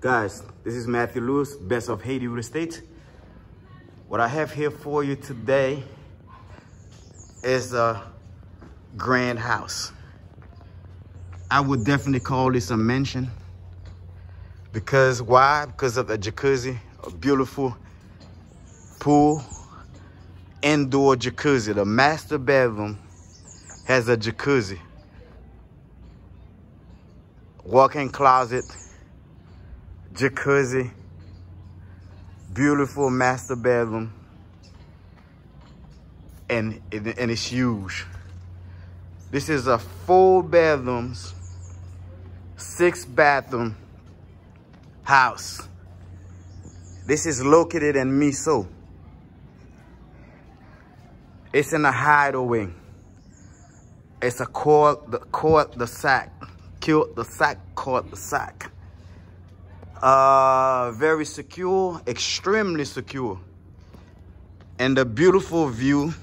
Guys, this is Matthew Lewis, best of Haiti Real Estate. What I have here for you today is a grand house. I would definitely call this a mansion. Because why? Because of the jacuzzi, a beautiful pool, indoor jacuzzi. The master bedroom has a jacuzzi, walk-in closet, jacuzzi, beautiful master bedroom, and it's huge. This is a 4 bedrooms, 6 bathroom house. This is located in Musseau. It's in a hideaway. It's a cul-de-sac. Very secure, extremely secure. And the beautiful view,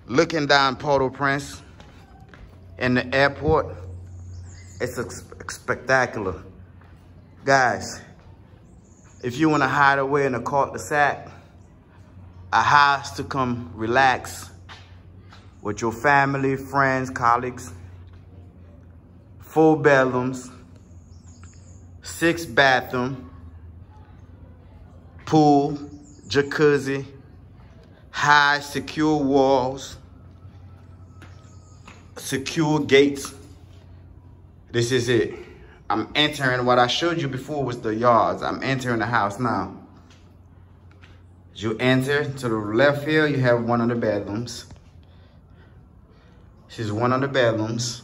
looking down Port-au-Prince and the airport, it's spectacular. Guys, if you want to hide away in a cul-de-sac, a house to come relax with your family, friends, colleagues, 4 bedrooms, 6 bathroom, pool, jacuzzi, high secure walls, secure gates. This is it. I'm entering. What I showed you before was the yards. I'm entering the house now. As you enter, to the left here, you have one of the bedrooms. This is one of the bedrooms.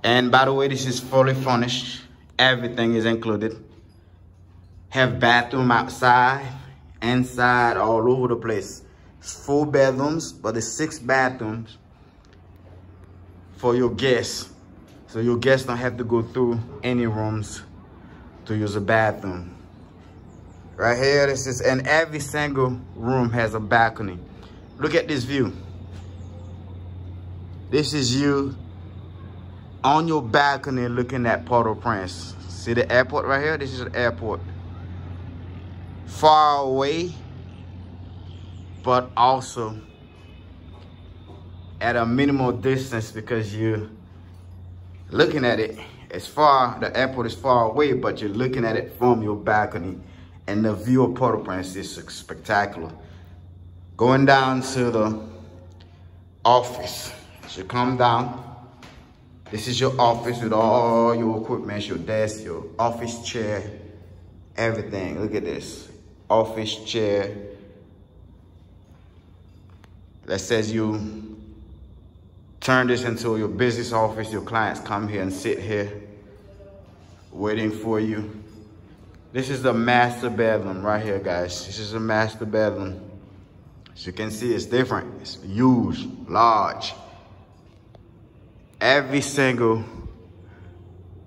And by the way, this is fully furnished. Everything is included. Have bathroom outside, inside, all over the place. It's 4 bedrooms, but it's 6 bathrooms for your guests. So your guests don't have to go through any rooms to use a bathroom. Right here, this is, and every single room has a balcony. Look at this view. This is you on your balcony looking at Port-au-Prince. See the airport right here? This is the airport. Far away, but also at a minimal distance because you're looking at it. It's far, the airport is far away, but you're looking at it from your balcony. And the view of Port-au-Prince is spectacular. Going down to the office. So come down. This is your office with all your equipment, your desk, your office chair, everything. Look at this. Office chair. That says you turn this into your business office. Your clients come here and sit here waiting for you. This is the master bedroom right here, guys. This is a master bedroom. As you can see, it's different. It's huge, large. Every single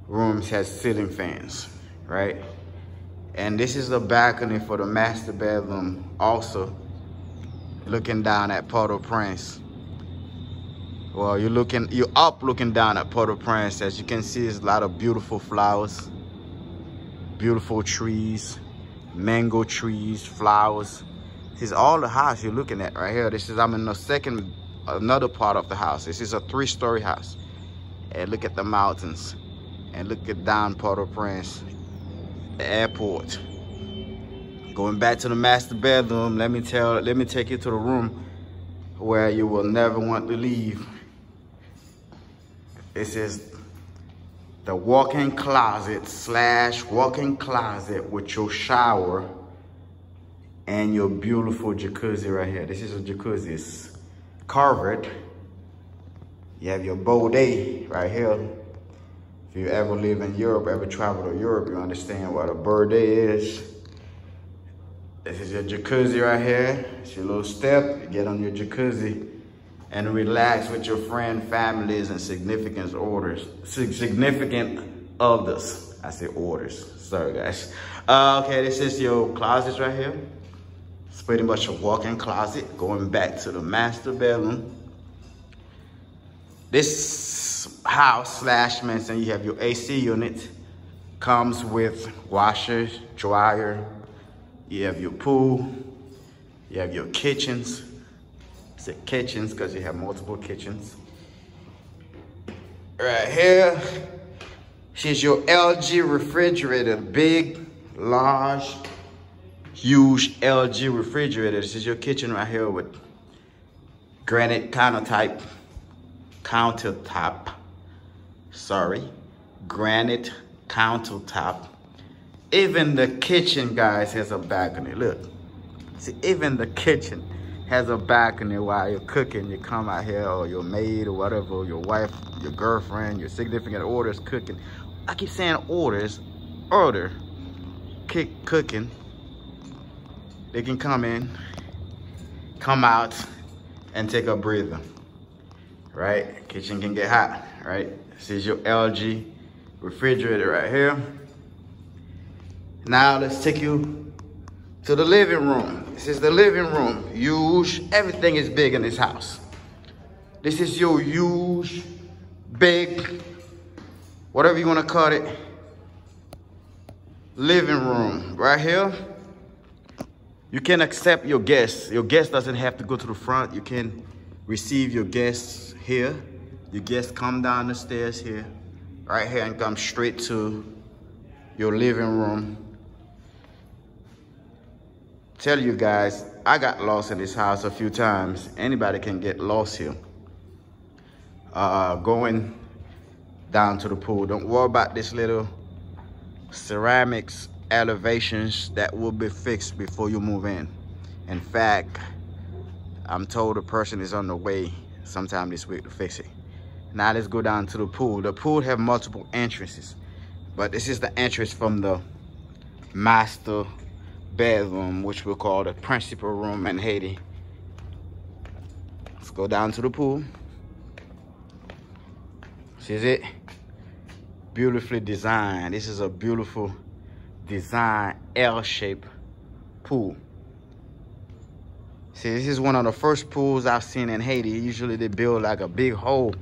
room has ceiling fans, right? And this is the balcony for the master bedroom also, looking down at Port-au-Prince. Well, you're up looking down at Port-au-Prince. As you can see, there's a lot of beautiful flowers, beautiful trees, mango trees, flowers. This is all the house you're looking at right here. I'm in another part of the house. This is a 3-story house. And look at the mountains. And look at down Port-au-Prince, the airport. Going back to the master bedroom, let me take you to the room where you will never want to leave. This is the walk-in closet / walk-in closet with your shower and your beautiful jacuzzi right here. This is a jacuzzi. It's covered. You have your bidet right here. If you ever live in Europe, ever travel to Europe, you understand what a bidet is. This is your jacuzzi right here. It's your little step. You get on your jacuzzi and relax with your friends, families, and significant others. I say orders. Sorry, guys. Okay, this is your closets right here. It's pretty much a walk-in closet. Going back to the master bedroom. This house / mansion, you have your AC unit, Comes with washer, dryer. You have your pool. You have your kitchens. I said kitchens because you have multiple kitchens. Right here, here's your LG refrigerator. Big, large, huge LG refrigerator. This is your kitchen right here with granite countertop. Granite countertop. Even the kitchen, guys, has a balcony. Look, see, even the kitchen has a balcony while you're cooking. You come out here, or your maid or whatever, your wife, your girlfriend, your significant other is cooking. I keep saying cooking. They can come in, come out, and take a breather, right? Kitchen can get hot, right? This is your LG refrigerator right here. Now let's take you to the living room. This is the living room. Huge, everything is big in this house. This is your huge, big, whatever you want to call it, living room right here. You can accept your guests. Your guest doesn't have to go to the front. You can receive your guests here. Your guests come down the stairs here, right here, and come straight to your living room. Tell you guys, I got lost in this house a few times. Anybody can get lost here. Going down to the pool. Don't worry about this little ceramics elevations that will be fixed before you move in. In fact, I'm told the person is on the way sometime this week to fix it. Now let's go down to the pool. The pool have multiple entrances, but this is the entrance from the master bedroom, which we call the principal room in Haiti. Let's go down to the pool. This is it. Beautifully designed. This is a beautiful design L-shaped pool. See, this is one of the first pools I've seen in Haiti. Usually they build like a big hole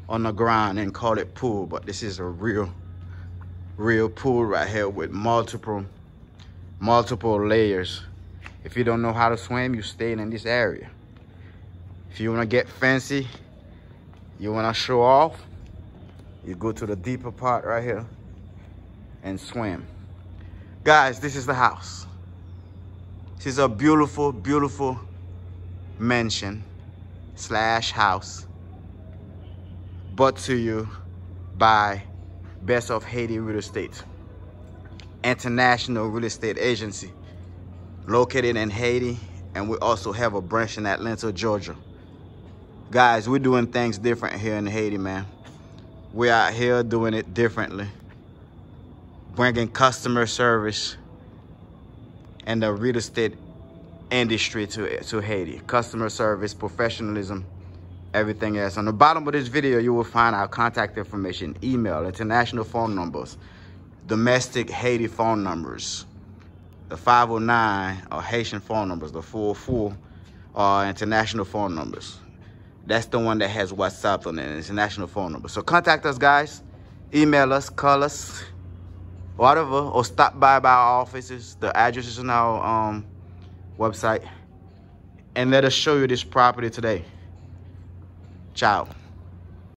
on the ground and call it pool, but this is a real pool right here with multiple layers. If you don't know how to swim, you stay in this area. If you want to get fancy, you want to show off, you go to the deeper part right here and swim. Guys, this is the house. This is a beautiful, beautiful mansion / house brought to you by Best of Haiti Real Estate, international real estate agency located in Haiti, and we also have a branch in Atlanta, Georgia. Guys, we're doing things different here in Haiti, man. We're out here doing it differently, bringing customer service and the real estate industry to Haiti. Customer service, professionalism, everything else. On the bottom of this video, you will find our contact information, email, international phone numbers, domestic Haiti phone numbers, the 509 or Haitian phone numbers, the 404 are international phone numbers. That's the one that has WhatsApp on it, international phone number. So contact us, guys. Email us, call us, whatever, or stop by our offices. The address is on our website. And let us show you this property today. Ciao.